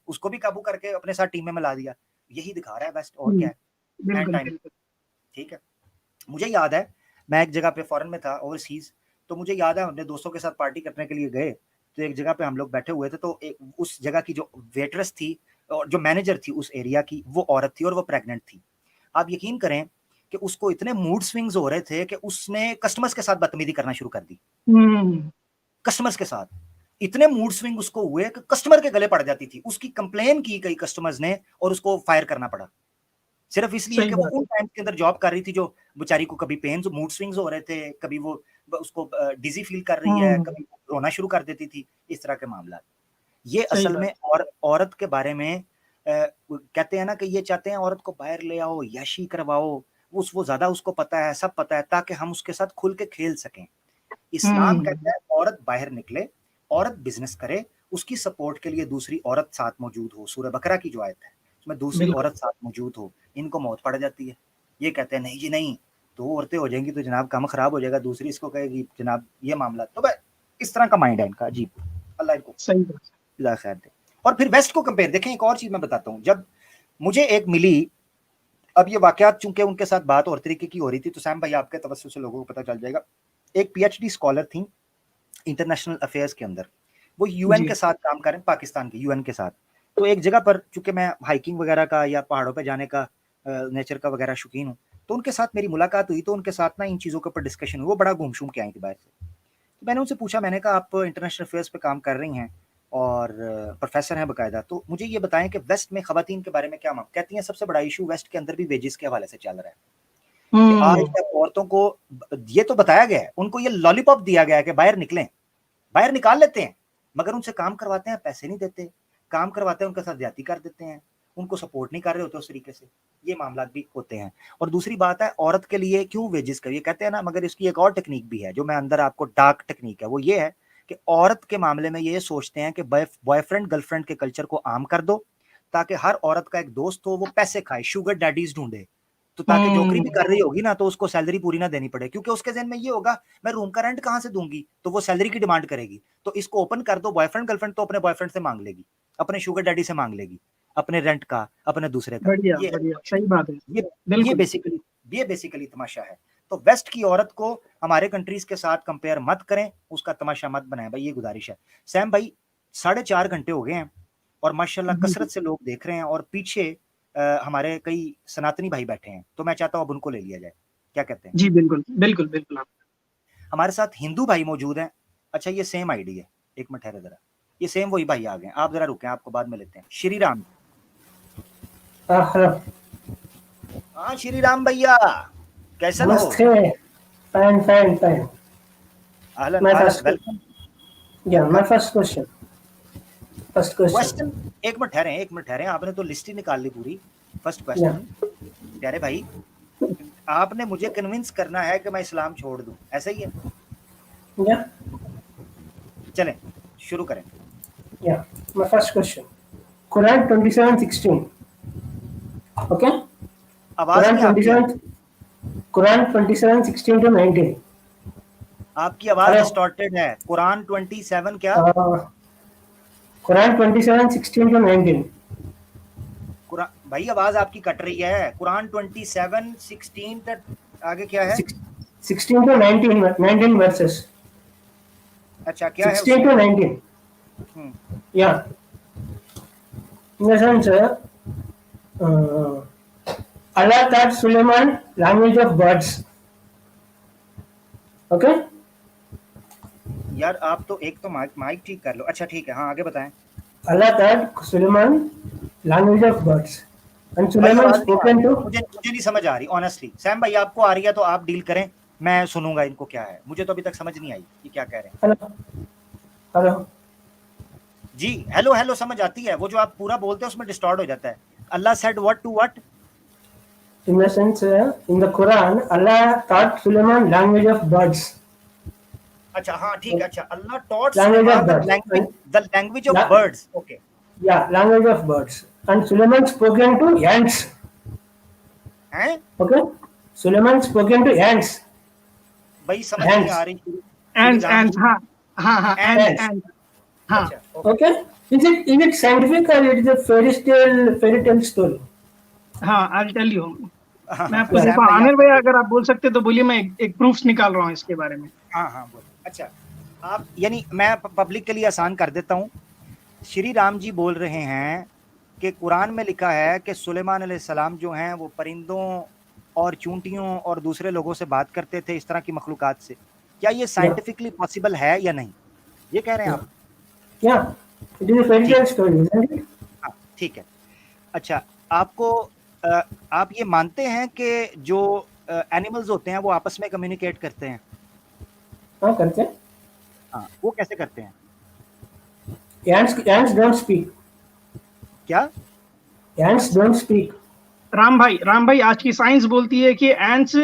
उसको भी काबू करके अपने साथ टीम में मिला दिया। यही दिखा रहा है वेस्ट, और क्या है। बिल्कुल। ठीक है, मुझे याद है मैं एक जगह पे फॉरेन में था, ओवरसीज, तो मुझे याद है अपने दोस्तों के साथ पार्टी करने के लिए गए, तो एक जगह पे हम लोग बैठे हुए थे, तो एक उस जगह की जो वेटरेस थी और जो मैनेजर थी उस एरिया की, वो औरत थी और वो प्रेग्नेंट थी। आप यकीन करें कि उसको इतने मूड स्विंग्स हो रहे थे कि उसने कस्टमर्स के साथ बदतमीजी करना शुरू कर दी। कस्टमर्स के साथ इतने मूड स्विंग उसको हुए कि कस्टमर के गले पड़ जाती थी। उसकी कंप्लेन की कई कस्टमर्स ने और उसको फायर करना पड़ा, सिर्फ इसलिए कि वो उन टाइम के अंदर जॉब कर रही थी, जो बेचारी को कभी पेन्स, मूड स्विंग्स हो रहे थे, कभी वो उसको डिजी फील कर रही है, कभी रोना शुरू कर देती थी, इस तरह के मामला। ये असल में औरत के बारे में कहते हैं ना कि ये चाहते हैं औरत को बाहर ले आओ, याशी करवाओ, वो ज्यादा उसको पता है, सब पता है, ताकि हम उसके साथ खुल के खेल सकें। इस्लाम कहता है औरत बाहर निकले, औरत बिजनेस करे, उसकी सपोर्ट के लिए दूसरी औरत साथ मौजूद हो। सूरह बकरा की जो आयत है उसमें दूसरी औरत साथ मौजूद हो, इनको मौत पड़ जाती है। ये कहते हैं नहीं जी नहीं, दो औरतें हो जाएंगी तो जनाब काम खराब हो जाएगा, दूसरी इसको कहेगी जनाब ये मामला। तो भाई इस तरह का माइंड है इनका, अजीब। अल्लाह इनको खैर दे। और फिर वेस्ट को कंपेयर देखें, एक और चीज मैं बताता हूँ। जब मुझे एक मिली, अब ये वाकयात चूंकि उनके साथ बात और तरीके की हो रही थी, तो सैम भाई आपके तवज्जुह से लोगों को पता चल जाएगा। एक पीएचडी स्कॉलर थी इंटरनेशनल अफेयर्स के अंदर, वो यूएन के साथ काम करें, पाकिस्तान के यूएन के साथ। तो एक जगह पर, चूंकि मैं हाइकिंग वगैरह का या पहाड़ों पे जाने का नेचर का वगैरह शौकीन हूँ, तो उनके साथ मेरी मुलाकात हुई, तो उनके साथ ना इन चीज़ों के ऊपर डिस्कशन हुई। वो बड़ा घूम-शूम के आई थी बाहर से। तो मैंने उनसे पूछा, मैंने कहा आप इंटरनेशनल अफेयर्स पे काम कर रही हैं और प्रोफेसर हैं बाकायदा, तो मुझे ये बताएं कि वेस्ट में खवातीन के बारे में क्या मांग। कहती हैं सबसे बड़ा इशू वेस्ट के अंदर भी वेजेस के हवाले से चल रहा है कि आज तक औरतों को ये तो बताया गया है, उनको ये लॉलीपॉप दिया गया है कि बाहर निकलें, बाहर निकाल लेते हैं, मगर उनसे काम करवाते हैं, पैसे नहीं देते, काम करवाते हैं, उनके साथ ज्यादती कर देते हैं, उनको सपोर्ट नहीं कर रहे होते उस तरीके से। ये मामला भी होते हैं। और दूसरी बात है, औरत के लिए क्यों वेजेस का ये कहते हैं ना, मगर इसकी एक और टेक्निक भी है जो मैं अंदर आपको, डार्क टेक्निक है, वो ये है कि औरत के मामले में ये सोचते हैं कि बॉयफ्रेंड गर्लफ्रेंड के कल्चर को आम कर दो, ताकि हर औरत का एक दोस्त हो, वो पैसे खाए, शुगर डैडीज ढूंढे, तो ताकि नौकरी भी कर रही होगी ना तो उसको सैलरी पूरी ना देनी पड़े, क्योंकि उसके जहन में ये होगा मैं रूम का रेंट कहां से दूंगी, तो वो सैलरी की डिमांड करेगी। तो इसको ओपन कर दो, बॉयफ्रेंड गर्लफ्रेंड तो अपने बॉयफ्रेंड से मांग लेगी, अपने शुगर डैडी से मांग लेगी, अपने रेंट का, अपने दूसरे का। बढ़िया, सही बात है। ये बेसिकली तमाशा है। तो वेस्ट की औरत को हमारे कंट्रीज के साथ कंपेयर मत करें, उसका तमाशा मत बनाएं भाई, ये गुजारिश है। सैम भाई 4.5 घंटे हो गए हैं और माशाल्लाह कसरत से लोग देख रहे हैं, और पीछे हमारे कई सनातनी भाई बैठे हैं, तो मैं चाहता हूँ अब उनको ले लिया जाए, क्या कहते हैं? जी बिल्कुल। हमारे साथ हिंदू भाई मौजूद हैं। अच्छा ये सेम आईडी है, एक मिनट ठहरे जरा, ये सेम वही भाई आ गए, आप जरा रुकें, आपको बाद में लेते हैं। श्री राम। हाँ श्री राम भैया, कैसे हो? फाइन। अहलन वेलकम। My first question. एक मिनट ठहरे, आपने तो लिस्ट ही निकाल ली पूरी। फर्स्ट क्वेश्चन, प्यारे भाई, आपने मुझे कन्विंस करना है कि मैं इस्लाम छोड़ दूं, ऐसा ही है? चलें शुरू करें। My first question. Quran 27:16. Okay? Quran 27:16 to 19. आपकी आवाज डिस्टॉर्टेड है। कुरान 27 क्या? कुरान 27:16 to 19. भाई आवाज आपकी कट रही है। कुरान 27:16 तक आगे क्या है? 16 to 19 verses. अच्छा क्या 16 है? 16 to 19. Yeah. In the sense, Allah taught Suleiman language of birds. Okay? यार आप तो एक तो माइक ठीक कर लो। अच्छा ठीक है, हाँ आगे बताएं। Allah taught Suleiman language of birds. And Suleiman spoken to. मुझे नहीं समझ आ रही ऑनेस्टली। सैम भाई आपको आ रही है तो आप डील करें, मैं सुनूंगा इनको क्या है। मुझे तो अभी तक समझ नहीं आई कि क्या कह रहे हैं। हेलो जी, हेलो समझ आती है, वो जो आप पूरा बोलते हैं उसमें डिस्टॉर्ट हो जाता है। अल्लाह said what to what? In the sense, in the Quran, Allah taught Suleiman language of birds. अच्छा हाँ ठीक है। अच्छा अल्लाह taught Suleiman the language of birds. Okay. Yeah, language of birds. And Suleiman spoken to ants. हैं? Okay. Suleiman spoken to ants. भाई समझ नहीं आ रही। ants. हाँ. हाँ अच्छा, okay. Okay? Is it scientific or it is a fairy tale story? हाँ, I tell you. मैं आपको सैम देखो, भाई आमिर आप भाई अगर आप बोल सकते तो बोलिए, मैं एक प्रूफ निकाल रहा हूँ इसके बारे में। हाँ बोलो। अच्छा, आप यानी मैं पब्लिक के लिए आसान कर देता हूँ। श्री राम जी बोल रहे हैं कि कुरान में लिखा है कि सुलेमान अलैहिस्सलाम जो हैं वो परिंदों और चूंटियों और दूसरे लोगों से बात करते थे, इस तरह की मखलूकात से। क्या ये साइंटिफिकली पॉसिबल है या नहीं, ये कह रहे हैं आप? Yeah, it is a fairy ठीक tale है, story, isn't it? हाँ ठीक है। अच्छा, आपको आप ये मानते हैं कि जो एनिमल्स होते हैं वो आपस में कम्युनिकेट करते हैं? हाँ, करते हैं। हाँ, वो कैसे करते हैं? Ants don't speak. क्या? Ants don't speak. राम भाई, आज की साइंस बोलती है कि एंड्स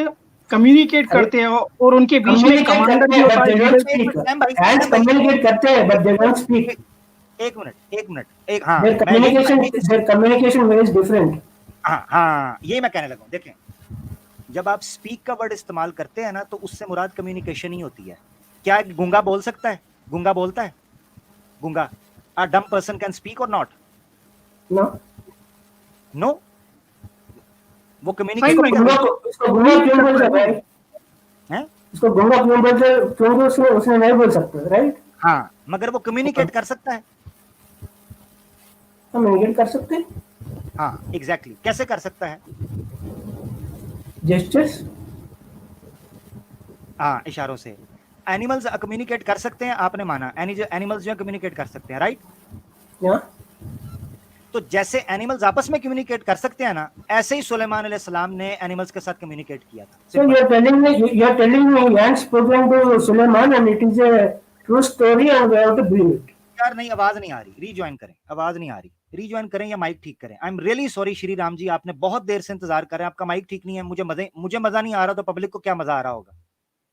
कम्युनिकेट अरे करते हैं और उनके बीच में एक communicate कमांडर करते भी हैं, होता but है they don't लीडर। एक speak. मिनट सैम भाई, Ants सैम भाई, communicate करते हैं, but they don't speak. एक मिनट, एक हाँ, Their मैं यही communication way is different. हाँ, यही मैं कहने लगा हूँ। देखें, जब आप स्पीक का वर्ड इस्तेमाल करते हैं ना, तो उससे मुराद कम्युनिकेशन ही होती है। क्या एक गूंगा बोल सकता है? गूंगा बोलता है? गूंगा, a dumb person can speak or not? No. No, वो साइन कम्युनिकेट नहीं भाई, करता इसको गूंगा क्यों बोलते हैं भाई? है। इसको गूंगा क्यों बोलते हैं? क्योंकि उसने नहीं बोल सकते, राइट? हाँ, मगर वो कम्युनिकेट कर सकता है। कम्युनिकेट कर सकते हैं। हाँ, एग्जैक्टली, कैसे कर सकता है? जेस्चर्स। हाँ, इशारों से। एनिमल्स कम्युनिकेट कर सकते हैं, आपने माना एनिमल्स जो है कम्युनिकेट कर सकते हैं, राइट? या तो जैसे एनिमल्स आपस में कम्युनिकेट कर सकते हैं ना, ऐसे ही सुलेमान अलैहिस्सलाम ने एनिमल्स के साथ कम्युनिकेट किया था। So you are telling me ants spoken to Suleiman and it is a true story and we have to believe it. यार नहीं, आवाज नहीं आ रही, रीज्वाइन करें, आवाज नहीं आ रही, रीज्वाइन करें या माइक ठीक करें। I am really sorry Shri Ram ji, आपने बहुत देर से इंतजार कर रहे हैं, आपका माइक ठीक नहीं है। मुझे मजा नहीं आ रहा, तो पब्लिक को क्या मजा आ रहा होगा?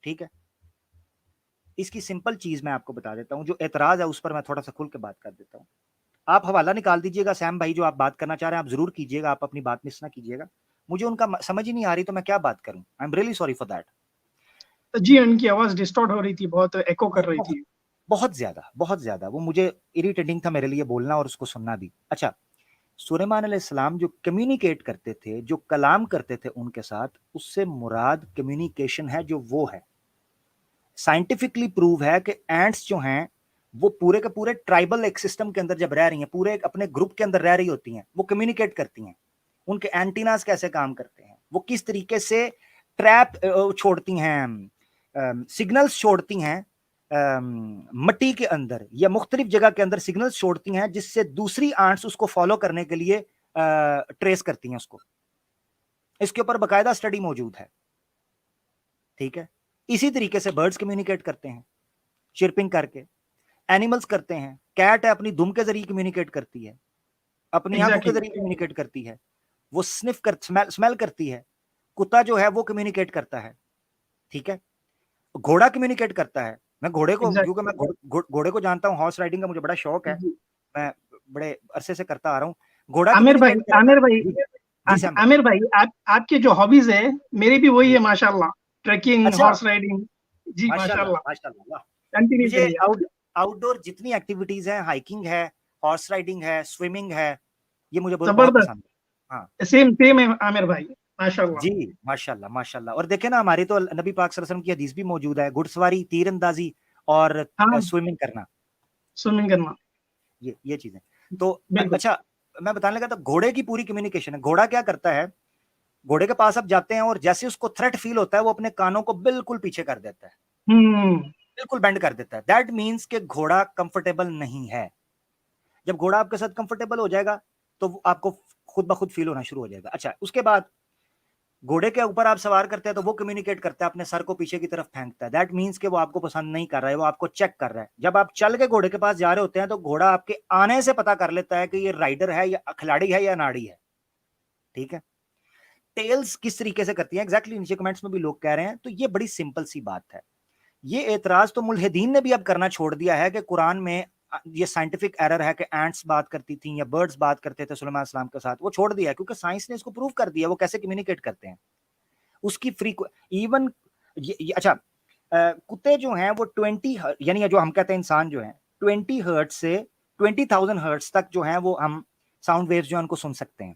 ठीक है, इसकी सिंपल चीज मैं आपको बता देता हूँ, जो एतराज है उस पर मैं थोड़ा सा खुल के बात कर देता हूँ। आप हवाला निकाल दीजिएगा सैम भाई, जो आप बात करना चाह रहे हैं आप जरूर कीजिएगा, आप अपनी बात मिस ना कीजिएगा। मुझे उनका समझ ही नहीं आ रही, तो मैं क्या बात करूं। I am really sorry for that. जी, उनकी आवाज डिस्टॉर्ट हो रही थी, बहुत एको कर रही थी। बहुत ज्यादा वो मुझे इरिटेटिंग था मेरे लिए बोलना और उसको सुनना भी। अच्छा, सुलेमान अलैहिस्सलाम जो कम्युनिकेट करते थे, जो कलाम करते थे उनके साथ, उससे मुराद कम्युनिकेशन है, जो वो है। साइंटिफिकली प्रूव है कि एंट्स जो हैं वो पूरे के पूरे ट्राइबल एक सिस्टम के अंदर जब रह रही हैं, पूरे अपने ग्रुप के अंदर रह रही होती हैं, वो कम्युनिकेट करती हैं। उनके एंटीनास कैसे काम करते हैं, वो किस तरीके से ट्रैप छोड़ती हैं, सिग्नल्स छोड़ती हैं मिट्टी के अंदर या मुख्तलिफ जगह के अंदर सिग्नल्स छोड़ती हैं, जिससे दूसरी आंट्स उसको फॉलो करने के लिए ट्रेस करती हैं उसको। इसके ऊपर बाकायदा स्टडी मौजूद है, ठीक है। इसी तरीके से बर्ड्स कम्युनिकेट करते हैं, चिरपिंग करके। एनिमल्स करते हैं, कैट है अपनी दुम के जरिए कम्युनिकेट करती है, अपनी आंखों के जरिए कम्युनिकेट करती है, वो स्निफ कर स्मेल करती है। कुत्ता जो है वो कम्युनिकेट करता है, ठीक है। घोड़ा कम्युनिकेट करता है। मैं घोड़े को क्योंकि मैं घोड़े को जानता हूँ, हॉर्स राइडिंग का मुझे बड़ा शौक है, मैं बड़े अरसे से करता आ रहा हूँ। घोड़ा आमिर भाई, आपके जो हॉबीज है मेरी भी वही है माशाल्लाह, ट्रैकिंग, हॉर्स राइडिंग। जी माशाल्लाह। मुझे आउटडोर जितनी एक्टिविटीज है, हाइकिंग है, हॉर्स राइडिंग है, स्विमिंग है, ये मुझे बहुत पसंद है। हाँ, सेम है आमिर भाई, माशाल्लाह जी, माशाल्लाह। और देखे ना, हमारी तो नबी पाक सल्लल्लाहु अलैहि वसल्लम की हदीस भी मौजूद है, घुड़सवारी, तीरंदाजी और स्विमिंग करना, ये चीजें। तो अच्छा, मैं बताने लगा, तो घोड़े की पूरी कम्युनिकेशन है। घोड़ा क्या करता है, घोड़े के पास आप जाते हैं और जैसे उसको थ्रेट फील होता है, वो अपने कानों को बिल्कुल पीछे कर देता है, बिल्कुल बेंड कर देता है। दैट मीन्स कि घोड़ा कंफर्टेबल नहीं है। जब घोड़ा आपके साथ कंफर्टेबल हो जाएगा तो आपको खुद ब खुद फील होना शुरू हो जाएगा। अच्छा, उसके बाद घोड़े के ऊपर आप सवार करते हैं तो वो कम्युनिकेट करता है, अपने सर को पीछे की तरफ फेंकता है। दैट मीन्स कि वो आपको पसंद नहीं कर रहा है, वो आपको चेक कर रहा है। जब आप चल के घोड़े के पास जा रहे होते हैं तो घोड़ा आपके आने से पता कर लेता है कि ये राइडर है या खिलाड़ी है या नाड़ी है, ठीक है। टेल्स किस तरीके से करती है एग्जैक्टली, नीचे कमेंट्स में भी लोग कह रहे हैं। तो ये बड़ी सिंपल सी बात है। ये एतराज तो मुल्हिदीन ने भी अब करना छोड़ दिया है कि कुरान में ये साइंटिफिक एरर है कि एंट्स बात करती थी या बर्ड्स बात करते थे सुलेमान अलैहिस्सलाम के साथ, वो छोड़ दिया है, क्योंकि साइंस ने इसको प्रूव कर दिया वो कैसे कम्युनिकेट करते हैं। उसकी इवन अच्छा, कुत्ते जो हैं वो 20 यानी जो हम कहते हैं इंसान जो है 20 हर्ट्ज से 20,000 हर्ट्ज तक जो है वो हम साउंड वेव्स जो है उनको सुन सकते हैं।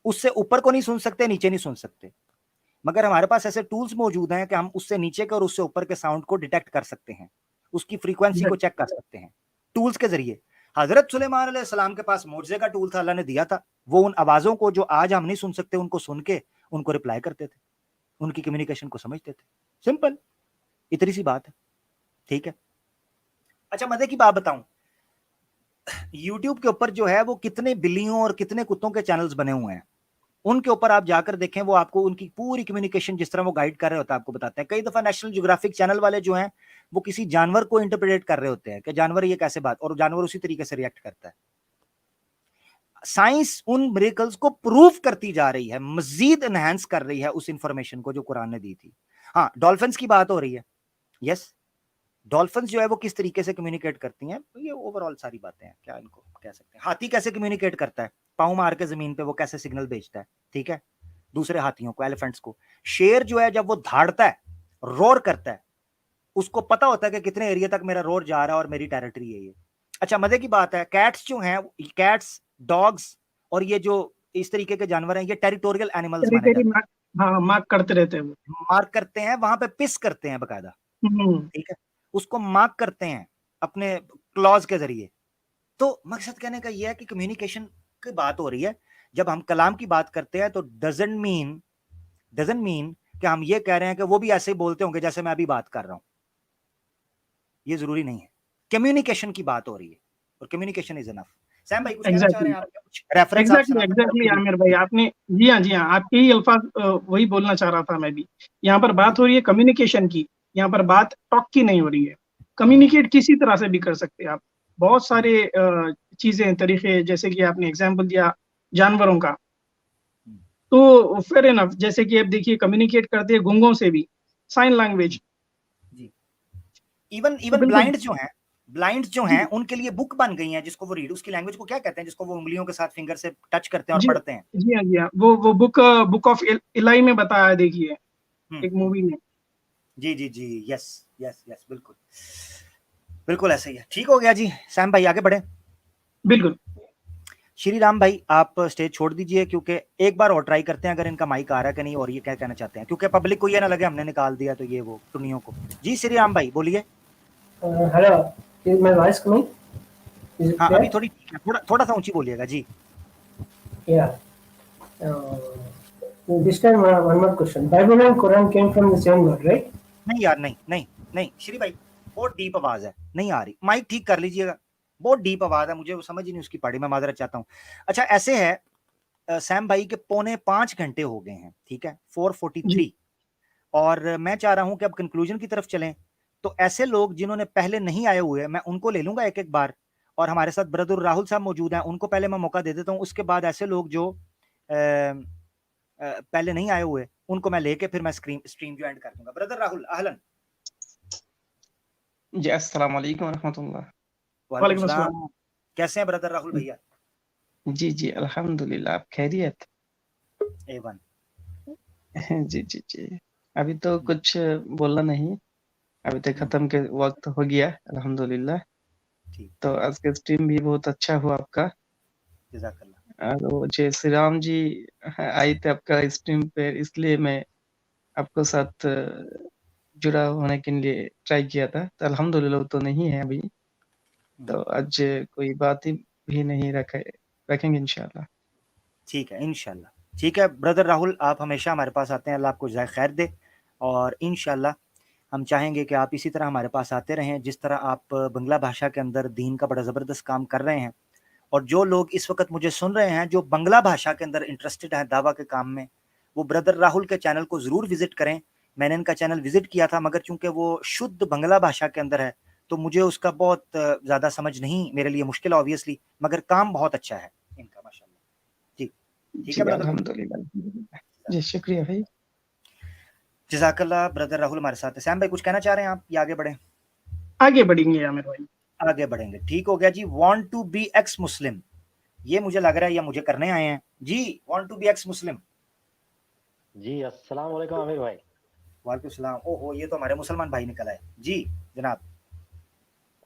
उससे ऊपर को नहीं सुन सकते, नीचे नहीं सुन सकते, मगर हमारे पास ऐसे टूल्स मौजूद हैं कि हम उससे नीचे के और उससे ऊपर के साउंड को डिटेक्ट कर सकते हैं, उसकी फ्रीक्वेंसी को चेक कर सकते हैं टूल्स के जरिए। हजरत सुलेमान अलैहिस्सलाम के पास मोर्जे का टूल था, अल्लाह ने दिया था। वो उन आवाजों को जो आज हम नहीं सुन सकते उनको सुन के उनको रिप्लाई करते थे, उनकी कम्युनिकेशन को समझते थे। सिंपल, इतनी सी बात है, ठीक है। अच्छा, मजे की बात बताऊं, यूट्यूब के ऊपर जो है वो कितने बिल्लियों और कितने कुत्तों के चैनल्स बने हुए हैं, उनके ऊपर आप जाकर देखें, वो आपको उनकी पूरी कम्युनिकेशन जिस तरह वो गाइड कर रहे होते हैं आपको बताते हैं। कई दफा नेशनल ज्योग्राफिक चैनल वाले जो हैं वो किसी जानवर को इंटरप्रेट कर रहे होते हैं कि जानवर ये कैसे बात, और जानवर उसी तरीके से रिएक्ट करता है। साइंस उन मिरेकल्स को प्रूव करती जा रही है, मजीद एनहांस कर रही है उस इंफॉर्मेशन को जो कुरान ने दी थी। हाँ, डॉल्फिन्स की बात हो रही है, यस, डॉल्फिन्स जो है वो किस तरीके से कम्युनिकेट करती हैं, ये ओवरऑल सारी बातें हैं, क्या इनको कह सकते हैं। हाथी कैसे कम्युनिकेट करता है, पाँव मार के जमीन पे वो कैसे सिग्नल भेजता है, ठीक है, दूसरे हाथियों को, एलिफेंट्स को। शेर जो है जब वो धाड़ता है, रोर करता है, उसको पता होता है कि कितने एरिया तक मेरा रोर जा रहा है और मेरी टेरिटरी है ये। अच्छा, मजे की बात है, कैट्स जो हैं, कैट्स, डॉग्स और ये जो इस तरीके के जानवर हैं, ये टेरिटोरियल एनिमल्स माने जाते हैं। हाँ, मार्क करते रहते हैं वो, मार्क करते हैं, वहां पे पिस करते हैं बकायदा, ठीक है, उसको मार्क करते हैं अपने क्लॉज के जरिए। तो मकसद कहने का यह है कि कम्युनिकेशन की बात हो रही है। जब हम कलाम की बात करते हैं तो डजंट मीन कि हम ये कह रहे हैं कि वो भी ऐसे ही बोलते होंगे जैसे मैं अभी बात कर रहा हूं, ये जरूरी नहीं है। कम्युनिकेशन की बात हो रही है और कम्युनिकेशन इज इनफ। सैम भाई कुछ कहना चाह रहे हैं आप? कुछ रेफरेंस आप सुनाना चाह रहे हैं? आमिर भाई, आपने, जी हाँ, आपके ही अल्फाज वही बोलना चाह रहा था मैं भी। यहाँ पर बात हो रही है कम्युनिकेशन की, यहाँ पर बात टॉक की नहीं हो रही है। कम्युनिकेट किसी तरह से भी कर सकते हैं आप, बहुत सारे चीजें, तरीके, जैसे कि आपने एग्जाम्पल दिया जानवरों का, तो फेयर इनफ, जैसे कि आप देखिए कम्युनिकेट करते हैं गूंगों से भी, साइन लैंग्वेज। इवन ब्लाइंड जो हैं उनके लिए बुक बन गई हैं जिसको वो रीड, उसकी लैंग्वेज को क्या कहते हैं, जिसको वो उंगलियों के साथ फिंगर से टच करते हैं और पढ़ते हैं। जी हाँ, वो बुक ऑफ इलाई में बताया है, देखिए एक मूवी में। जी, यस, बिल्कुल बिल्कुल ऐसे ही है। ठीक हो गया जी, सैम भाई आगे बढ़े। बिल्कुल। श्री राम भाई आप स्टेज छोड़ दीजिए, क्योंकि एक बार और ट्राई करते हैं अगर इनका माइक आ रहा है कि नहीं और ये क्या कहना चाहते हैं, क्योंकि पब्लिक को ये ना लगे हमने निकाल दिया तो ये वो टुनियों को। जी श्री राम भाई बोलिए। Hello, is my voice coming? हाँ अभी थोड़ी, थोड़ा सा ऊंची बोलिएगा जी। या this time one more question, Bible and Quran came from the same word, right? नहीं यार, नहीं श्री भाई, बहुत डीप आवाज है, नहीं आ रही, माइक ठीक कर लीजिएगा, बहुत डीप आवाज है, मुझे वो समझ ही नहीं उसकी पड़ी, मैं माजरत चाहता हूँ। अच्छा ऐसे है सैम भाई के 4.5 घंटे हो गए हैं, ठीक है, 4:43, और मैं चाह रहा हूं कि अब कंक्लूजन की तरफ चलें। तो ऐसे लोग जिन्होंने पहले नहीं आए हुए, मैं उनको ले लूंगा एक एक बार, और हमारे साथ ब्रदर राहुल साहब मौजूद हैं, उनको पहले मैं मौका दे देता हूं। उसके बाद ऐसे लोग जो पहले नहीं आए हुए उनको मैं लेके फिर मैं स्ट्रीम ज्वाइन कर दूंगा। ब्रदर राहुल अहलन जी, अस्सलाम वालेकुम रहमतुल्लाह। वालेकुम सलाम। कैसे हैं ब्रदर राहुल भैया? जी अल्हम्दुलिल्लाह, आप खैरियत? A1। जी अभी तो कुछ बोलना नहीं, अभी तक खत्म के वक्त हो गया अल्हम्दुलिल्लाह। तो आज का स्ट्रीम भी बहुत अच्छा हुआ आपका, जज़ाकल्लाह। और वो जय श्री राम जी आए थे आपका स्ट्रीम पे, इसलिए मैं आपको साथ जुड़ा होने के लिए ट्राई किया था। तो अल्हम्दुलिल्लाह वो तो नहीं है अभी, तो आज कोई बात ही भी नहीं रखेंगे इंशाल्लाह। ठीक है इंशाल्लाह, ठीक है ब्रदर राहुल, आप हमेशा हमारे पास आते हैं, अल्लाह आपको जज़ाए खैर दे, और इंशाल्लाह हम चाहेंगे कि आप इसी तरह हमारे पास आते रहें, जिस तरह आप बंगला भाषा के अंदर दीन का बड़ा ज़बरदस्त काम कर रहे हैं। और जो लोग इस वक्त मुझे सुन रहे हैं जो बंगला भाषा के अंदर इंटरेस्टेड हैं दावा के काम में, वो ब्रदर राहुल के चैनल को ज़रूर विज़िट करें। मैंने इनका चैनल विज़िट किया था, मगर चूंकि वो शुद्ध बंगला भाषा के अंदर है तो मुझे उसका बहुत ज़्यादा समझ नहीं, मेरे लिए मुश्किल ऑब्वियसली, मगर काम बहुत अच्छा है इनका माशाल्लाह। ठीक है ब्रदर, अल्हम्दुलिल्लाह जी, शुक्रिया भाई। जज़ाकल्लाह। ब्रदर राहुल हमारे साथ है। सैम भाई कुछ कहना चाह रहे हैं आप या आगे बढ़े? आगे बढ़ेंगे आमिर भाई, आगे बढ़ेंगे, ठीक हो गया जी। Want to be ex Muslim, ये मुझे लग रहा है ये मुझे करने आए हैं जी। Want to be ex Muslim जी, अस्सलाम वालेकुम आमिर भाई। वालेकुम सलाम। ओहो ये तो हमारे मुसलमान भाई निकल आए जी, जनाब।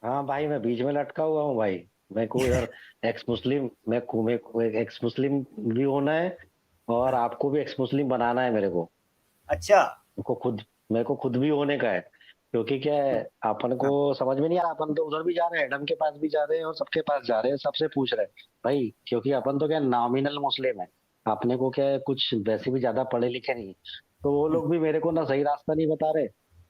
हाँ भाई, मैं बीच में लटका हुआ हूँ भाई। मैं को इधर एक्स मुस्लिम, मैं को एक्स मुस्लिम भी होना है और आपको भी एक्स मुस्लिम बनाना है मेरे को। अच्छा। मेरे को खुद भी होने का है, क्योंकि क्या है, अपन को हाँ। समझ में नहीं आ रहा। अपन तो उधर भी जा रहे हैं, एडम के पास भी जा रहे हैं और सबके पास जा रहे हैं, सबसे पूछ रहे हैं भाई, क्योंकि अपन तो क्या नॉमिनल मुस्लिम है। अपने को क्या है, कुछ वैसे भी ज्यादा पढ़े लिखे नहीं, तो वो लोग भी मेरे को ना सही रास्ता नहीं बता रहे।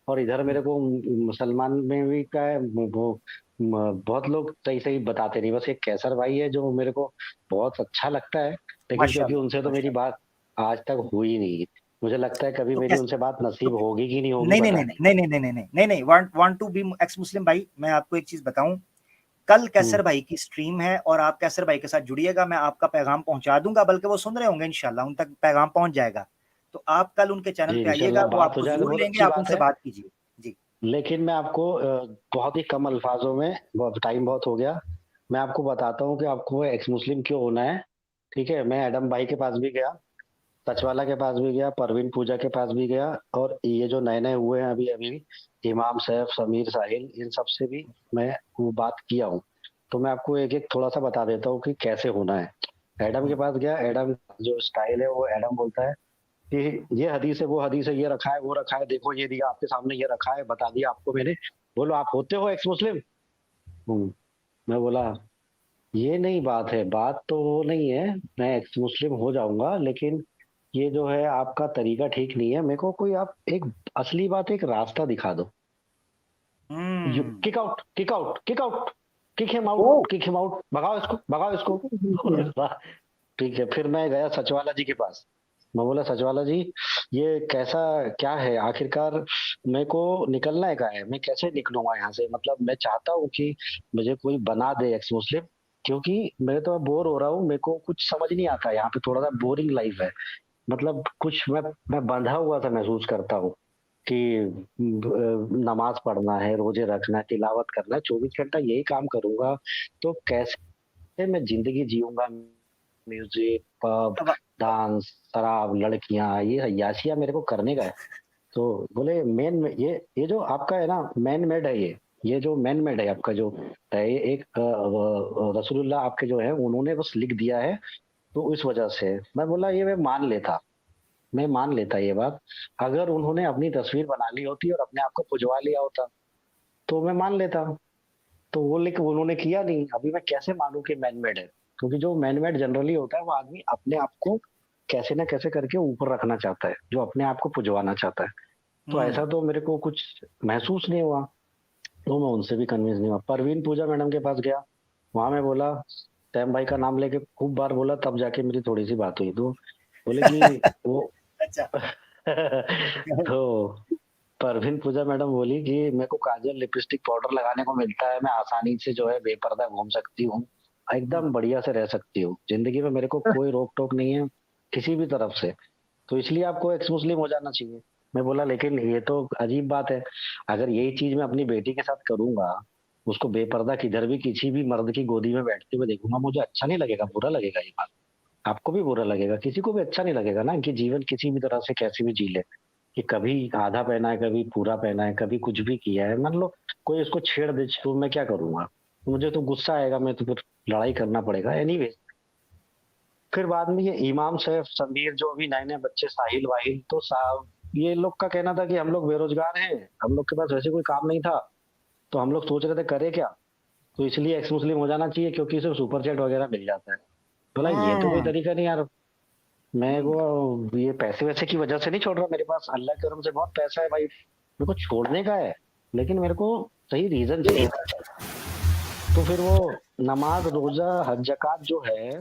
और इधर मेरे को मुसलमान में भी क्या है, वो बहुत लोग सही सही बताते नहीं। बस एक कैसर भाई है जो मेरे को बहुत अच्छा लगता है, लेकिन क्योंकि माशाल्लाह उनसे तो मेरी माशाल्लाह। बात आज तक हुई नहीं। मुझे लगता है कभी तो मेरी कैसे? उनसे बात तो नसीब होगी कि नहीं होगी, नहीं नहीं पता नहीं नहीं। नहीं नहीं नहीं नहीं नहीं नहीं नहीं, want to be ex Muslim भाई, मैं आपको एक चीज बताऊं, कल कैसर भाई की स्ट्रीम है और आप कैसर भाई के साथ जुड़िएगा, मैं आपका पैगाम पहुंचा दूंगा, बल्कि वो सुन रहे होंगे, इंशाल्लाह उन तक पैगाम पहुंच जाएगा। तो आप कल उनके चैनल जी पे आइएगा, इंशाल्लाह वो बात हो आपको जाए तो जरूर बहुत लेंगे, अच्छी आप बात उनसे है। बात कीजिए। जी। लेकिन मैं आपको बहुत ही कम अल्फाजों में, बहुत टाइम बहुत हो गया, मैं आपको बताता हूँ कि आपको एक्स मुस्लिम क्यों होना है। ठीक है, मैं एडम भाई के पास भी गया, सचवाला के पास भी गया, परवीन पूजा के पास भी गया, और ये जो नए नए हुए हैं अभी अभी, इमाम सैफ, समीर साहिल, इन सब से भी मैं वो बात किया हूँ। तो मैं आपको एक एक थोड़ा सा बता देता हूँ कि कैसे होना है। एडम के पास गया, एडम जो स्टाइल है वो एडम बोलता है कि ये हदीस है, वो हदीस है, ये रखा है, वो रखा है, देखो ये दिया आपके सामने, ये रखा है, बता दिया आपको मैंने। बोलो आप होते हो एक्स मुस्लिम? मैं बोला ये नहीं बात है, बात तो वो नहीं है, मैं एक्स मुस्लिम हो जाऊंगा, लेकिन ये जो है आपका तरीका ठीक नहीं है। मेरे को कोई आप एक असली बात, एक रास्ता दिखा दो। You hmm. Kick out, kick out, kick out, kick him oh. Out, kick him out, भगाओ इसको, भगाओ इसको। ठीक है, फिर मैं गया सचवाला जी के पास। मैं बोला सचवाला जी, ये कैसा, क्या है आखिरकार, मेरे को निकलना है, का है, मैं कैसे निकलूंगा यहाँ से? मतलब मैं चाहता हूँ कि मुझे कोई बना दे एक्स मुस्लिम, क्योंकि मैं तो बोर हो रहा हूँ, मेरे को कुछ समझ नहीं आता, यहाँ पे थोड़ा सा बोरिंग लाइफ है। मतलब कुछ मैं बंधा हुआ सा महसूस करता हूँ कि नमाज पढ़ना है, रोजे रखना है, तिलावत करना है, 24 घंटा यही काम करूंगा तो कैसे मैं जिंदगी जीऊंगा? म्यूजिक, पब, अब डांस, शराब, लड़कियां, ये अय्याशियां मेरे को करने का है। तो बोले मेन, ये जो आपका है ना, मैन मेड है ये जो मैन मेड है आपका जो है, ये एक रसूलुल्लाह आपके जो है उन्होंने बस लिख दिया है, तो इस वजह से मैं बोला ये मैं मान लेता ये बात। अगर उन्होंने अपनी तस्वीर बना ली होती और अपने आप को पुजवा लिया होता तो मैं मान लेता। तो वो लेकिन उन्होंने किया नहीं। अभी मैं कैसे मानूं कि मैन मेड है? क्योंकि जो मैन मेड जनरली होता है वो आदमी अपने आप को कैसे ना कैसे करके ऊपर रखना चाहता है, जो अपने आप को पुजवाना चाहता है। तो ऐसा तो मेरे को कुछ महसूस नहीं हुआ, तो मैं उनसे भी कन्विंस नहीं हुआ। परवीन पूजा मैडम के पास गया, वहां मैं बोला, सैम भाई का नाम लेके खूब बार बोला, तब जाके मेरी थोड़ी सी बात हुई। तो बोले कि वो अच्छा। तो परवीन पूजा मैडम बोली कि मेरे को काजल, लिपस्टिक, पाउडर लगाने को मिलता है, मैं आसानी से जो है बेपर्दा घूम सकती हूँ, एकदम बढ़िया से रह सकती हूँ जिंदगी में, मेरे को कोई रोक टोक नहीं है किसी भी तरफ से। तो इसलिए आपको एक्स मुस्लिम हो जाना चाहिए। मैं बोला लेकिन ये तो अजीब बात है, अगर यही चीज मैं अपनी बेटी के साथ करूंगा, उसको बेपर्दा किधर भी किसी भी मर्द की गोदी में बैठते हुए देखूंगा, मुझे अच्छा नहीं लगेगा, बुरा लगेगा। ये बात आपको भी बुरा लगेगा, किसी को भी अच्छा नहीं लगेगा ना, कि जीवन किसी भी तरह से कैसे भी जी ले, कि कभी आधा पहना है, कभी पूरा पहना है, कभी कुछ भी किया है। मान लो कोई इसको छेड़ दे तो मैं क्या करूंगा? मुझे तो गुस्सा आएगा, मैं तो फिर लड़ाई करना पड़ेगा एनीवे। फिर बाद में ये इमाम सैफ, समीर, जो अभी नए नए बच्चे, साहिल वाहिल, तो साहब ये लोग का कहना था कि हम लोग बेरोजगार हैं, हम लोग के पास वैसे कोई काम नहीं था, तो हम लोग सोच रहे थे करे क्या, तो इसलिए एक्स मुस्लिम हो जाना चाहिए क्योंकि सिर्फ सुपर चैट वगैरह मिल जाता है। बोला ये तो कोई तरीका नहीं यार, मैं वो ये पैसे वैसे की वजह से नहीं छोड़ रहा, मेरे पास अल्लाह के करम से बहुत पैसा है भाई, मेरे को छोड़ने का है, लेकिन मेरे को सही रीजन चाहिए। तो फिर वो नमाज, रोजा, हज, जकात जो है,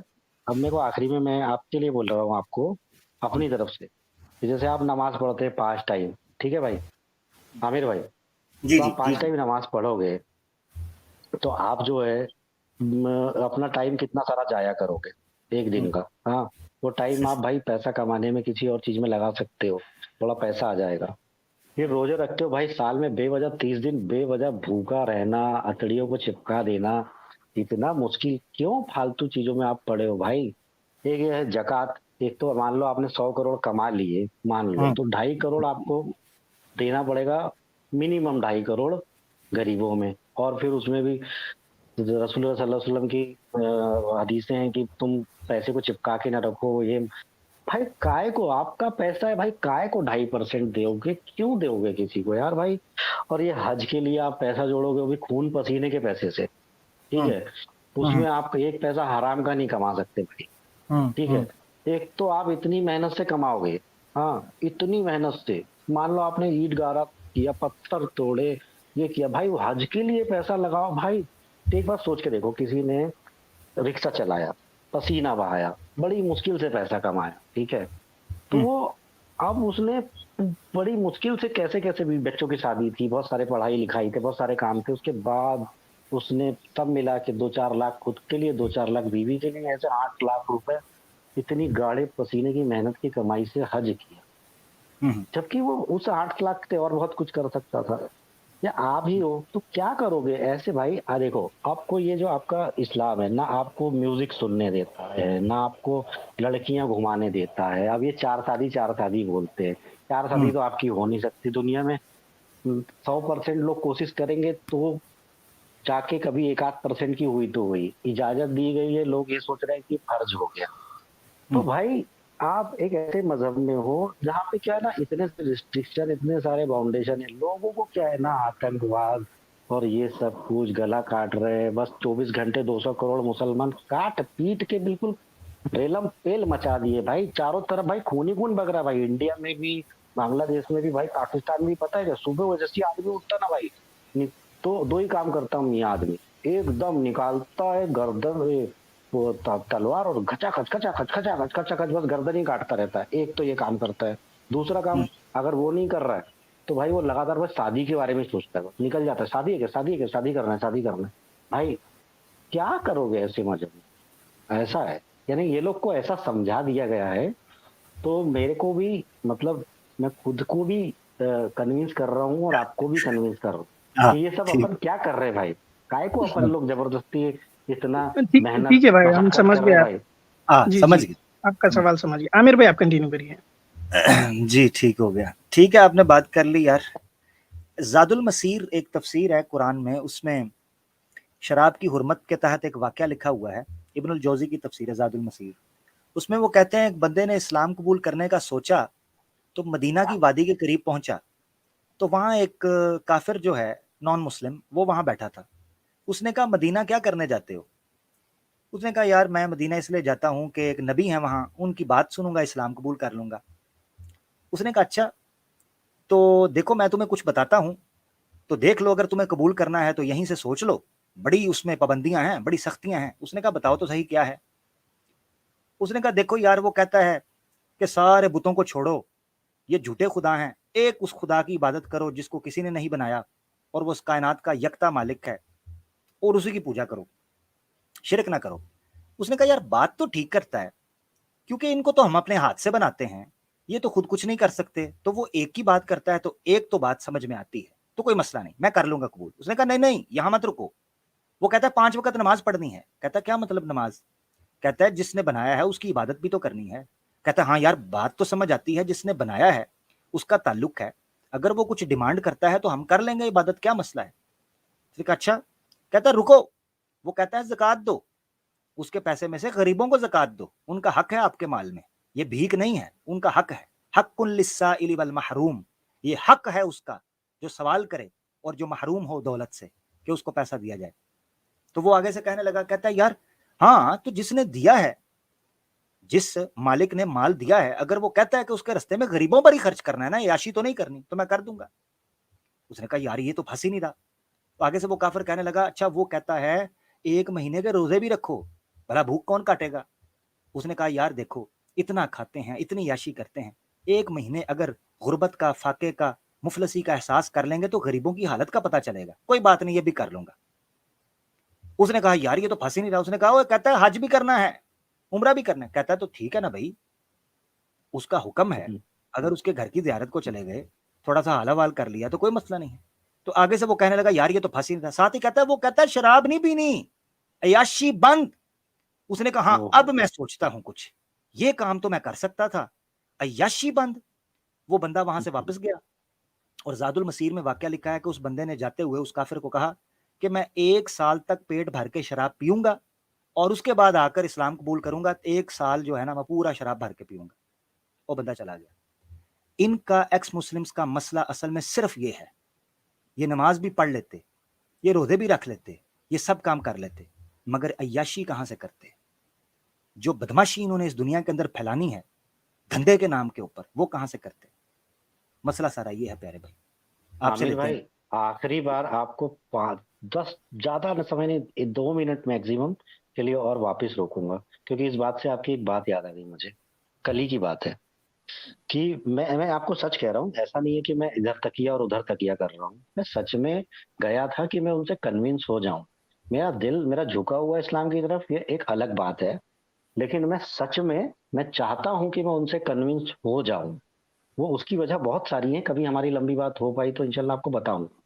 अब मेरे को आखिरी में मैं आपके लिए बोल रहा हूँ, आपको अपनी तरफ से, कि जैसे आप नमाज पढ़ते हैं 5 टाइम, ठीक है भाई आमिर भाई, जी तो जी आप जी 5 टाइम नमाज पढ़ोगे, तो आप जो है अपना टाइम कितना सारा जाया करोगे एक दिन का? हाँ, वो टाइम आप भाई पैसा कमाने में, किसी और चीज में लगा सकते हो, थोड़ा पैसा आ जाएगा। फिर रोजे रखते हो भाई, साल में बेवजह 30 दिन बेवजह भूखा रहना, अतड़ियों को चिपका देना, इतना मुश्किल क्यों फालतू चीजों में आप पड़े हो भाई? एक ये है जकात, एक तो मान लो आपने 100 करोड़ कमा लिए, मान लो, तो 2.5 करोड़ आपको देना पड़ेगा, मिनिमम 2.5 करोड़ गरीबों में। और फिर उसमें भी रसूलुल्लाह सल्लल्लाहु अलैहि वसल्लम की हदीसें हैं कि तुम पैसे को चिपका के ना रखो। ये भाई काय को, आपका पैसा है भाई, काय को 2.5% दोगे, क्यों दोगे किसी को यार भाई। और ये हज के लिए आप पैसा जोड़ोगे, वो भी खून पसीने के पैसे से, ठीक है। उसमें आप एक पैसा हराम का नहीं कमा सकते भाई, ठीक है। एक तो आप इतनी मेहनत से कमाओगे, हाँ, इतनी मेहनत से, मान लो आपने ईंट गारा किया, पत्थर तोड़े, ये किया भाई, वो हज के लिए पैसा लगाओ भाई। एक बार सोच के देखो, किसी ने रिक्शा चलाया, पसीना बहाया, बड़ी मुश्किल से पैसा कमाया, ठीक है। तो वो अब उसने बड़ी मुश्किल से कैसे कैसे भी, बच्चों की शादी थी, बहुत सारे पढ़ाई लिखाई थे, बहुत सारे काम थे, उसके बाद उसने सब मिला के 2-4 लाख खुद के लिए, 2-4 लाख बीवी के लिए, ऐसे 8 लाख रुपए इतनी गाढ़े पसीने की मेहनत की कमाई से हज किया। जबकि वो उस 8 लाख से और बहुत कुछ कर सकता था। या आप ही हो तो क्या करोगे ऐसे भाई। देखो, आपको ये जो आपका इस्लाम है ना, आपको म्यूजिक सुनने देता है ना, आपको लड़कियां घुमाने देता है। अब ये 4 शादी बोलते हैं, 4 शादी तो आपकी हो नहीं सकती दुनिया में। 100% लोग कोशिश करेंगे तो जाके कभी 1-8% की हुई तो हुई, इजाजत दी गई है, लोग ये सोच रहे हैं कि फर्ज हो गया। तो भाई आप एक ऐसे मजहब में हो जहाँ पे क्या है ना, इतने रिस्ट्रिक्शन, इतने सारे बाउंडेशन है, लोगों को क्या है ना, आतंकवाद और ये सब कुछ गला काट रहे हैं। बस 24 घंटे 200 करोड़ मुसलमान काट पीट के बिल्कुल रेलम पेल मचा दिए भाई, चारों तरफ भाई खून ही खून बग रहा है भाई। इंडिया में भी, बांग्लादेश में भी भाई, पाकिस्तान में भी। पता है क्या, सुबह वो जैसे आदमी उठता ना भाई, तो 2 ही काम करता हूँ ये आदमी, एकदम निकालता है गर्दन, वो तलवार, और खचाखच खचाखच खचाखच खचाखच बस गर्दन ही काटता रहता है। एक तो ये काम करता है। दूसरा काम, अगर वो नहीं कर रहा है तो भाई वो लगातार बस शादी के बारे में सोचता है, निकल जाता है, शादी है क्या, शादी है क्या, शादी करना है, शादी करना है। भाई क्या करोगे ऐसे मजहब में, ऐसा है। यानी ये लोग को ऐसा समझा दिया गया है। तो मेरे को भी, मतलब मैं खुद को भी कन्विंस कर रहा हूँ और आपको भी कन्विंस कर रहा हूँ कि ये सब अपन क्या कर रहे हैं भाई। काय को अपन लोग जबरदस्ती इतना मेहनत, ठीक है भाई, हम मशक्कत समझ कर रहे गए। हैं भाई। जी समझ जी, गए। आपका सवाल समझ गया। आमिर भाई आप कंटिन्यू करिए। जी ठीक हो गया, ठीक है, आपने बात कर ली यार। ज़ादुल मसीर एक तफसीर है कुरान में, उसमें शराब की हुर्मत के तहत एक वाक़या लिखा हुआ है। इब्नुल जौज़ी की तफसीर है ज़ादुल मसीर। उसमें वो कहते हैं एक बंदे ने इस्लाम कबूल करने का सोचा तो मदीना की वादी के करीब पहुंचा, तो वहाँ एक काफिर जो है नॉन मुस्लिम, वो वहाँ बैठा था। उसने कहा मदीना क्या करने जाते हो? उसने कहा यार मैं मदीना इसलिए जाता हूँ कि एक नबी है वहाँ, उनकी बात सुनूंगा, इस्लाम कबूल कर लूंगा। उसने कहा अच्छा, तो देखो मैं तुम्हें कुछ बताता हूँ, तो देख लो, अगर तुम्हें कबूल करना है तो यहीं से सोच लो, बड़ी उसमें पाबंदियां हैं, बड़ी सख्तियां हैं। उसने कहा बताओ तो सही क्या है। उसने कहा देखो यार, वो कहता है कि सारे बुतों को छोड़ो, ये झूठे खुदा हैं, एक उस खुदा की इबादत करो जिसको किसी ने नहीं बनाया और वो उस कायनात का यकता मालिक है, और उसी की पूजा करो, शिरक ना करो। उसने कहा यार बात तो ठीक करता है, क्योंकि इनको तो हम अपने हाथ से बनाते हैं, ये तो खुद कुछ नहीं कर सकते, तो वो एक ही बात करता है तो एक तो बात समझ में आती है, तो कोई मसला नहीं, मैं कर लूंगा कबूल। उसने कहा नहीं नहीं, यहां मत रुको। वो कहता है 5 वक्त नमाज पढ़नी है। कहता है क्या मतलब नमाज? कहता है जिसने बनाया है उसकी इबादत भी तो करनी है। कहता है हाँ यार बात तो समझ आती है, जिसने बनाया है उसका ताल्लुक है, अगर वो कुछ डिमांड करता है तो हम कर लेंगे इबादत, क्या मसला है। अच्छा। कहता है रुको। वो कहता है ज़कात दो, उसके पैसे में से गरीबों को ज़कात दो, उनका हक है आपके माल में, ये भीख नहीं है, उनका हक है। हक्कुन लिस्साइल वल महरूम, ये हक है उसका जो सवाल करे और जो महरूम हो दौलत से कि उसको पैसा दिया जाए। तो वो आगे से कहने लगा, कहता है यार हाँ, तो जिसने दिया है, जिस मालिक ने माल दिया है, अगर वो कहता है कि उसके रास्ते में गरीबों पर ही खर्च करना है ना, याशी तो नहीं करनी, तो मैं कर दूंगा। उसने कहा यार ये तो फंस ही नहीं रहा। तो आगे से वो काफिर कहने लगा अच्छा वो कहता है 1 महीने के रोजे भी रखो, भला भूख कौन काटेगा। उसने कहा यार देखो, इतना खाते हैं, इतनी याशी करते हैं, 1 महीने अगर गुर्बत का, फाके का, मुफलसी का एहसास कर लेंगे तो गरीबों की हालत का पता चलेगा, कोई बात नहीं, ये भी कर लूंगा। उसने कहा यार ये तो फंस ही नहीं रहा। उसने कहा वो कहता है हज भी करना है, उम्रा भी करना है। कहता है तो ठीक है ना भाई, उसका हुक्म है, अगर उसके घर की ज़ियारत को चले गए, थोड़ा सा हाल-हवाल कर लिया तो कोई मसला नहीं है। तो आगे से वो कहने लगा यार ये तो फंस ही नहीं था। साथ ही कहता है वो कहता है शराब नहीं पीनी, अय्याशी बंद। उसने कहा हाँ अब मैं सोचता हूँ कुछ, ये काम तो मैं कर सकता था, अय्याशी बंद। वो बंदा वहां से वापस गया और ज़ादुल मसीर में वाकया लिखा है कि उस बंदे ने जाते हुए उस काफिर को कहा कि मैं 1 साल तक पेट भर के शराब पीऊंगा और उसके बाद आकर इस्लाम कबूल करूंगा, 1 साल जो है ना मैं पूरा शराब भर के पीऊंगा। वो बंदा चला गया। इनका एक्स मुस्लिम्स का मसला असल में सिर्फ ये है, ये नमाज भी पढ़ लेते, ये रोजे भी रख लेते, ये सब काम कर लेते, मगर अय्याशी कहां से करते? जो बदमाशी इन्होंने इस दुनिया के अंदर फैलानी है धंधे के नाम के ऊपर, वो कहां से करते? मसला सारा ये है प्यारे भाई। आपसे आमिर लेते भाई, हैं। आखिरी बार आपको 10 ज्यादा न समय नहीं, 2 मिनट मैक्सिमम के लिए और वापस रोकूंगा, क्योंकि इस बात से आपकी एक बात याद आ गई मुझे। कल ही की बात है कि मैं आपको सच कह रहा हूँ, ऐसा नहीं है कि मैं इधर तकिया और उधर तकिया कर रहा हूँ। मैं सच में गया था कि मैं उनसे कन्विंस हो जाऊं। मेरा दिल मेरा झुका हुआ है इस्लाम की तरफ, ये एक अलग बात है, लेकिन मैं सच में मैं चाहता हूं कि मैं उनसे कन्विंस हो जाऊं। वो उसकी वजह बहुत सारी है, कभी हमारी लंबी बात हो पाई तो इंशाल्लाह आपको बताऊंगा।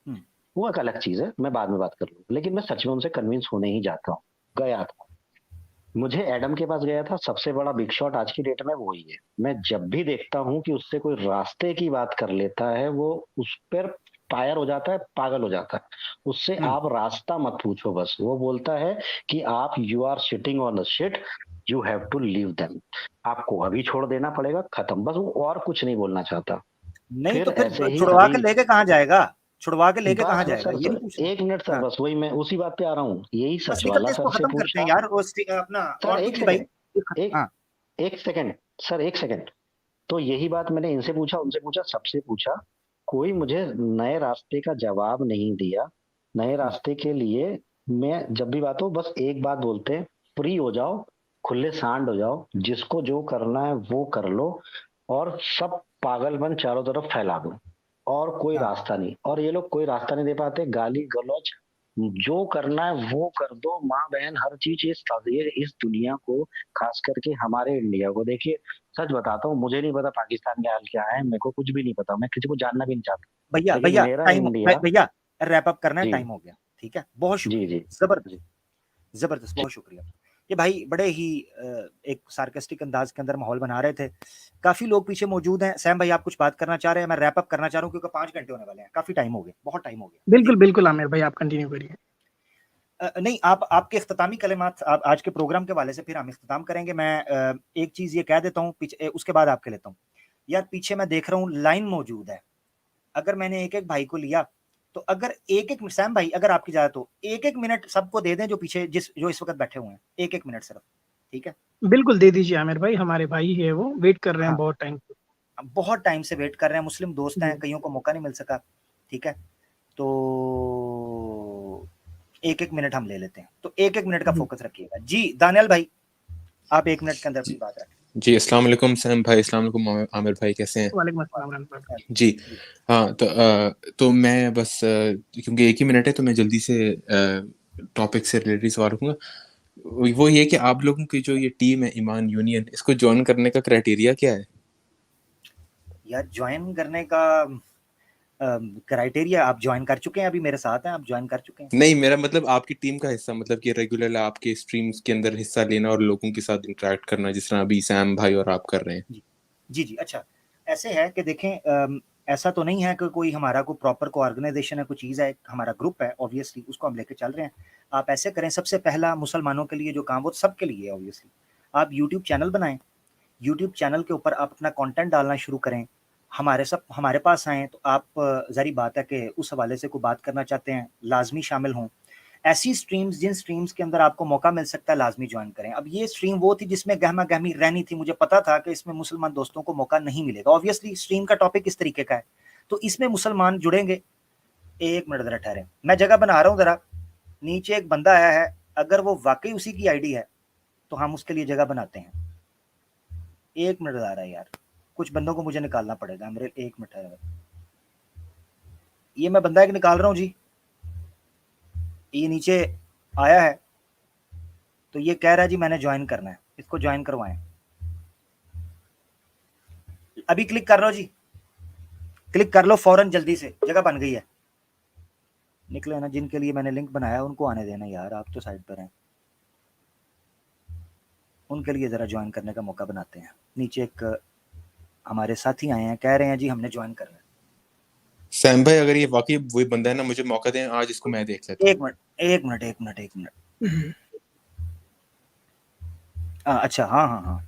हम्म, वो एक अलग चीज है, मैं बाद में बात कर लूंगा, लेकिन मैं सच में उनसे कन्विंस होने ही जाता हूँ। गया था, मुझे एडम के पास गया था, सबसे बड़ा बिग शॉट आज की डेट में वो ही है। मैं जब भी देखता हूँ कि उससे कोई रास्ते की बात कर लेता है, वो उस पर फायर हो जाता है, पागल हो जाता है। उससे आप रास्ता मत पूछो, बस वो बोलता है कि आप you are sitting on the shit, you have to leave them, आपको अभी छोड़ देना पड़ेगा, खत्म, बस वो और कुछ नहीं बोलना चाहता। नहीं फिर तो फिर ऐसे ही छुड़वा अभी के लेके कहां जाएगा? छुड़वा के लेके कहां बस बस जाएगा? सर ये नहीं सर पूछना। 1 मिनट सर, हाँ, बस वही मैं उसी बात पे आ रहा हूँ, यही बस सच निकलते वाला इसको सर से खत्म करते हैं पूछा। यार। अपना सर और एक कुछ भी भाई। सेकंड, एक हाँ, एक सेकंड, सर एक सेकंड। तो यही बात मैंने इनसे पूछा, उनसे पूछा, सबसे पूछा, कोई मुझे नए रास्ते का जवाब नहीं दिया। नए रास्ते के लिए मैं जब भी बात हो, बस एक बात बोलते हैं, फ्री हो जाओ, खुले सांड हो जाओ, जिसको जो करना है वो कर लो, और सब पागलपन चारों तरफ फैला दो, और कोई हाँ, रास्ता नहीं। और ये लोग कोई रास्ता नहीं दे पाते, गाली गलौज जो करना है वो कर दो, माँ बहन हर चीज। ये इस दुनिया को, खास करके हमारे इंडिया को, देखिए सच बताता हूँ, मुझे नहीं पता पाकिस्तान के हाल क्या है, मेरे को कुछ भी नहीं पता, मैं किसी को जानना भी नहीं चाहता, भैया लेकिन भैया मेरा टाइम, इंडिया। भैया रैप अप करना है, जी टाइम हो गया। ठीक है, बहुत जी शुक्रिया। जी जबरदस्त, जी जबरदस्त, बहुत शुक्रिया। ये भाई बड़े ही एक सार्केस्टिक अंदाज के अंदर माहौल बना रहे थे। काफी लोग पीछे मौजूद हैं। सैम भाई आप कुछ बात करना चाह रहे हैं? मैं रैप अप करना चाह रहा हूँ क्योंकि 5 घंटे होने वाले हैं, काफी टाइम हो गया, बहुत टाइम हो गया बिल्कुल जी। बिल्कुल आमिर भाई, आप कंटिन्यू करिए। नहीं, आप आपके इख्तितामी कलिमात आप आज के प्रोग्राम के वाले से फिर हम इख्तिताम करेंगे। मैं एक चीज ये कह देता हूँ पीछे, उसके बाद आपके लेता हूँ। यार पीछे मैं देख रहा हूँ लाइन मौजूद है। अगर मैंने एक एक भाई को लिया तो अगर एक एक, सैम भाई अगर आपकी इजाजत हो, एक एक मिनट सबको दे दें जो पीछे जो इस वक्त बैठे हुए हैं, एक एक मिनट सिर्फ। ठीक है? बिल्कुल दे दीजिए आमिर भाई, हमारे भाई है वो, वेट कर रहे हैं हाँ, बहुत टाइम से। बहुत टाइम से वेट कर रहे हैं, मुस्लिम दोस्त जी हैं, कईयों को मौका नहीं मिल सका। ठीक है, तो एक एक मिनट हम ले लेते हैं, तो एक एक मिनट का जी फोकस रखिएगा जी। दानियाल भाई आप 1 मिनट के अंदर अपनी बात रखें। जी अस्सलाम वालेकुम सैम भाई, अस्सलाम वालेकुम आमिर भाई, कैसे हैं? वालेकुम अस्सलाम रहमतुल्लाह वबरकातुहू। जी जी हाँ, तो मैं बस क्योंकि एक ही मिनट है तो मैं जल्दी से टॉपिक से रिलेटेड सवाल रखूंगा। वो ये कि आप लोगों की जो ये टीम है ईमान यूनियन, इसको ज्वाइन करने का क्राइटेरिया क्या है? यार ज्वाइन करने का क्राइटेरिया, आप ज्वाइन कर चुके हैं, अभी मेरे साथ हैं, आप ज्वाइन कर चुके हैं। नहीं, मेरा मतलब आपकी टीम का हिस्सा, मतलब कि रेगुलर आपके स्ट्रीम्स के अंदर हिस्सा लेना और लोगों के साथ इंटरेक्ट करना, जिस तरह अभी सैम भाई और आप कर रहे हैं। जी जी जी। अच्छा, ऐसे है कि देखें, ऐसा तो नहीं है कि कोई हमारा कोई प्रॉपर को ऑर्गेनाइजेशन है, कोई चीज़ है, हमारा ग्रुप है, ऑब्वियसली उसको हम लेके चल रहे हैं। आप ऐसे करें, सबसे पहला मुसलमानों के लिए जो काम वो सबके लिए है ऑब्वियसली, आप यूट्यूब चैनल बनाएं। यूट्यूब चैनल के ऊपर आप अपना कंटेंट डालना शुरू करें। हमारे पास आएँ तो आप, ज़ाहिर बात है कि उस हवाले से कोई बात करना चाहते हैं, लाज़मी शामिल हों। ऐसी स्ट्रीम्स, जिन स्ट्रीम्स के अंदर आपको मौका मिल सकता है, लाज़मी जॉइन करें। अब ये स्ट्रीम वो थी जिसमें गहमा-गहमी रहनी थी, मुझे पता था कि इसमें मुसलमान दोस्तों को मौका नहीं मिलेगा। ऑब्वियसली स्ट्रीम का टॉपिक इस तरीके का है, तो इसमें मुसलमान जुड़ेंगे। 1 मिनट ज़रा ठहरें, मैं जगह बना रहा हूँ ज़रा। नीचे एक बंदा आया है, अगर वो वाक़ई उसी की आईडी है, तो हम उसके लिए जगह बनाते हैं। 1 मिनट आ रहा है यार, कुछ बंदों को मुझे निकालना पड़ेगा मेरे, 1 मिनट है। ये मैं बंदा एक निकाल रहा हूँ जी। ये नीचे आया है, तो ये कह रहा है जी मैंने ज्वाइन करना है, इसको ज्वाइन करवाएं। अभी क्लिक कर लो जी, क्लिक कर लो फौरन, जल्दी से, जगह बन गई है। निकले ना, जिनके लिए मैंने लिंक बनाया उनको आने देना यार, आप तो साइड पर हैं। उनके लिए ज़रा ज्वाइन करने का मौका बनाते हैं। नीचे एक हमारे साथी आए हैं, कह रहे हैं जी हमने ज्वाइन करना है। सैम भाई अगर ये वाकई वही बंदा है ना, मुझे मौका दें, आज इसको मैं देख लेता हूँ। एक मिनट। अच्छा, हाँ।